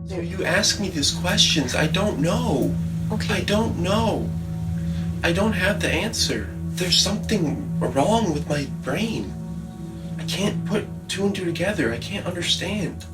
So you ask me these questions. I don't know. Okay. I don't know. I don't have the answer. There's something wrong with my brain. I can't put two and two together. I can't understand.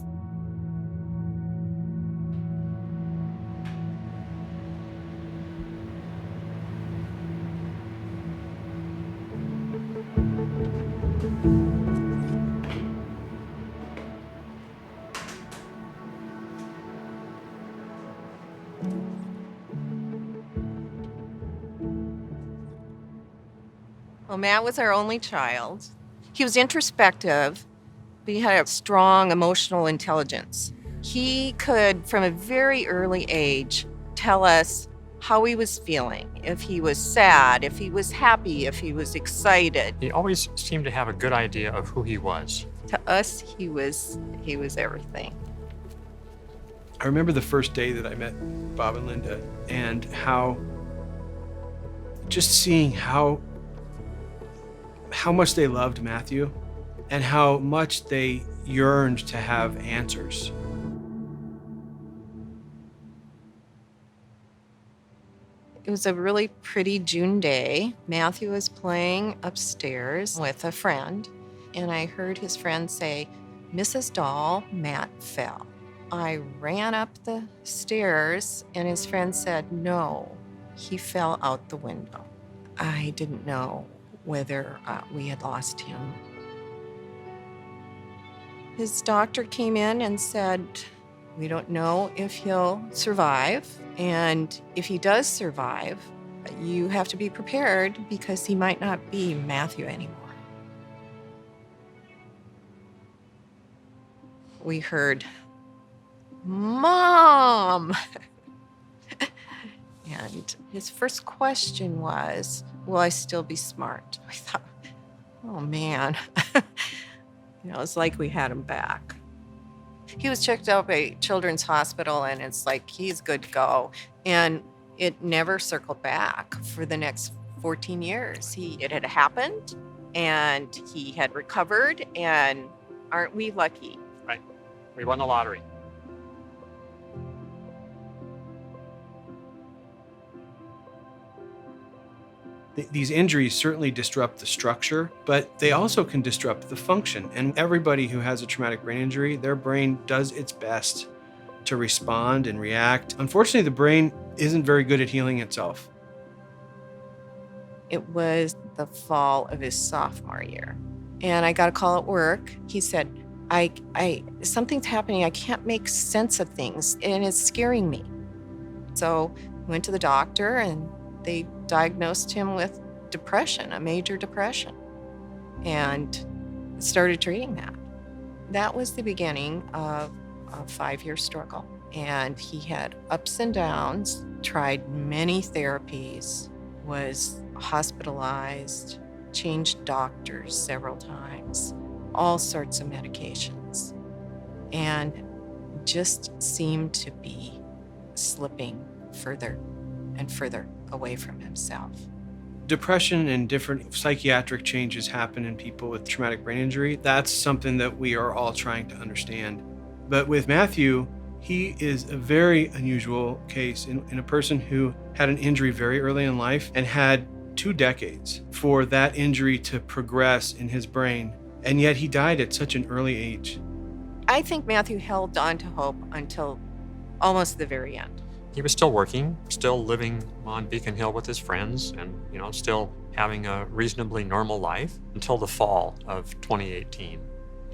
Well, Matt was our only child. He was introspective, but he had a strong emotional intelligence. He could, from a very early age, tell us how he was feeling, if he was sad, if he was happy, if he was excited. He always seemed to have a good idea of who he was. To us, he was everything. I remember the first day that I met Bob and Linda, and how just seeing how much they loved Matthew and how much they yearned to have answers. It was a really pretty June day. Matthew was playing upstairs with a friend, and I heard his friend say, "Mrs. Dahl, Matt fell." I ran up the stairs, and his friend said, "No, he fell out the window." I didn't know whether we had lost him. His doctor came in and said, "We don't know if he'll survive, and if he does survive, you have to be prepared because he might not be Matthew anymore." We heard, "Mom!" And his first question was, "Will I still be smart?" I thought, oh man, it's like we had him back. He was checked out by Children's Hospital, and it's like he's good to go. And it never circled back for the next 14 years. It had happened, and he had recovered, and aren't we lucky? Right. We won the lottery. These injuries certainly disrupt the structure, but they also can disrupt the function. And everybody who has a traumatic brain injury, their brain does its best to respond and react. Unfortunately, the brain isn't very good at healing itself. It was the fall of his sophomore year, and I got a call at work. He said, something's happening. I can't make sense of things, and it's scaring me. So I went to the doctor, and they diagnosed him with depression, a major depression, and started treating that. That was the beginning of a 5-year struggle. And he had ups and downs, tried many therapies, was hospitalized, changed doctors several times, all sorts of medications, and just seemed to be slipping further and further away from himself. Depression and different psychiatric changes happen in people with traumatic brain injury. That's something that we are all trying to understand. But with Matthew, he is a very unusual case in a person who had an injury very early in life and had 2 decades for that injury to progress in his brain. And yet he died at such an early age. I think Matthew held on to hope until almost the very end. He was still working, still living on Beacon Hill with his friends, and still having a reasonably normal life until the fall of 2018.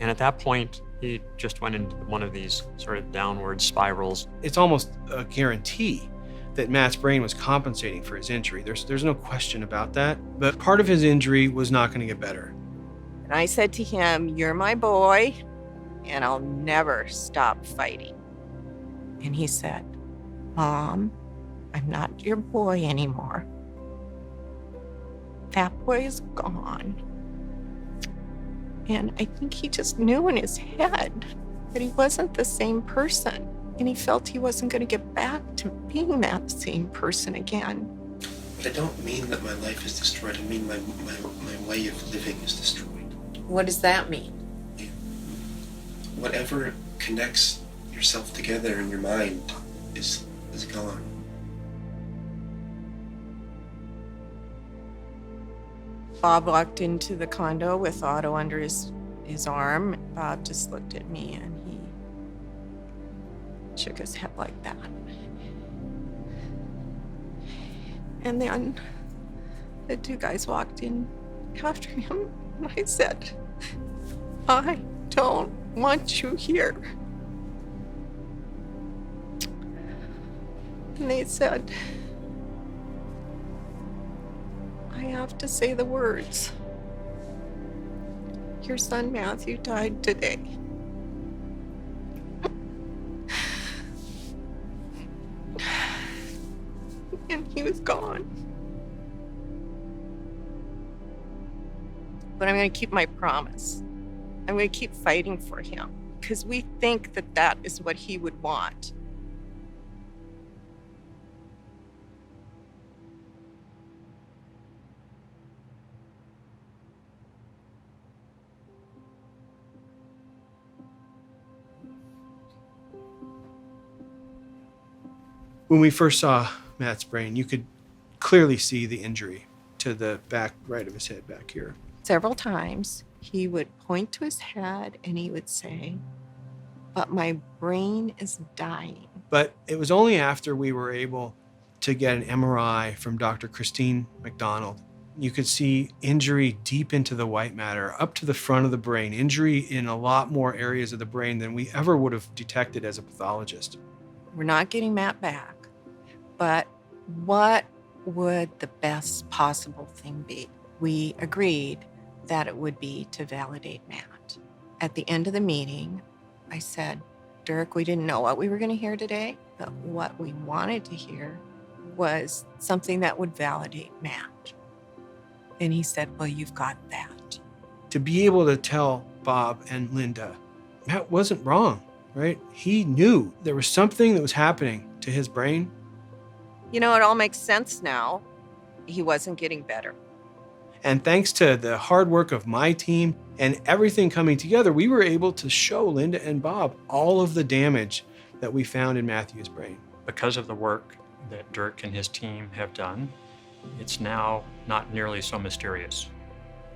And at that point, he just went into one of these sort of downward spirals. It's almost a guarantee that Matt's brain was compensating for his injury. There's no question about that. But part of his injury was not going to get better. And I said to him, "You're my boy, and I'll never stop fighting." And he said, "Mom, I'm not your boy anymore. That boy is gone." And I think he just knew in his head that he wasn't the same person. And he felt he wasn't going to get back to being that same person again. But I don't mean that my life is destroyed. I mean my way of living is destroyed. What does that mean? Whatever connects yourself together in your mind is gone. Bob walked into the condo with Otto under his arm. Bob just looked at me and he shook his head like that. And then the two guys walked in after him, and I said, I don't want you here. And they said, I have to say the words. Your son Matthew died today. And he was gone. But I'm going to keep my promise. I'm going to keep fighting for him because we think that that is what he would want. When we first saw Matt's brain, you could clearly see the injury to the back right of his head back here. Several times he would point to his head and he would say, but my brain is dying. But it was only after we were able to get an MRI from Dr. Christine McDonald. You could see injury deep into the white matter, up to the front of the brain, injury in a lot more areas of the brain than we ever would have detected as a pathologist. We're not getting Matt back, but what would the best possible thing be? We agreed that it would be to validate Matt. At the end of the meeting, I said, Dirk, we didn't know what we were going to hear today, but what we wanted to hear was something that would validate Matt. And he said, well, you've got that. To be able to tell Bob and Linda, Matt wasn't wrong, right? He knew there was something that was happening to his brain. You know, it all makes sense now. He wasn't getting better. And thanks to the hard work of my team and everything coming together, we were able to show Linda and Bob all of the damage that we found in Matthew's brain. Because of the work that Dirk and his team have done, it's now not nearly so mysterious.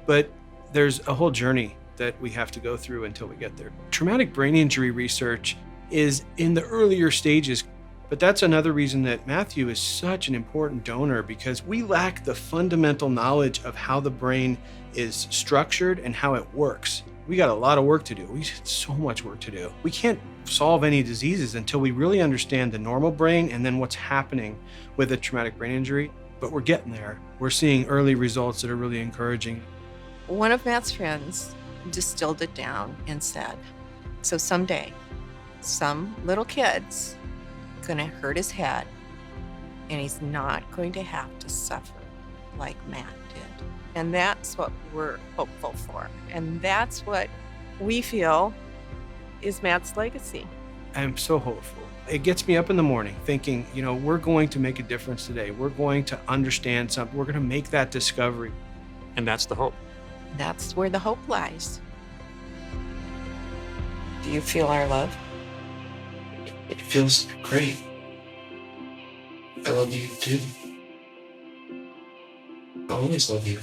But there's a whole journey that we have to go through until we get there. Traumatic brain injury research is in the earlier stages, but that's another reason that Matthew is such an important donor, because we lack the fundamental knowledge of how the brain is structured and how it works. We got a lot of work to do. We got so much work to do. We can't solve any diseases until we really understand the normal brain and then what's happening with a traumatic brain injury. But we're getting there. We're seeing early results that are really encouraging. One of Matt's friends distilled it down and said, so someday, some little kid's gonna hurt his head and he's not going to have to suffer like Matt did. And that's what we're hopeful for. And that's what we feel is Matt's legacy. I'm so hopeful. It gets me up in the morning thinking, you know, we're going to make a difference today. We're going to understand something. We're going to make that discovery. And that's the hope. That's where the hope lies. Do you feel our love? It feels great. I love you too. I always love you.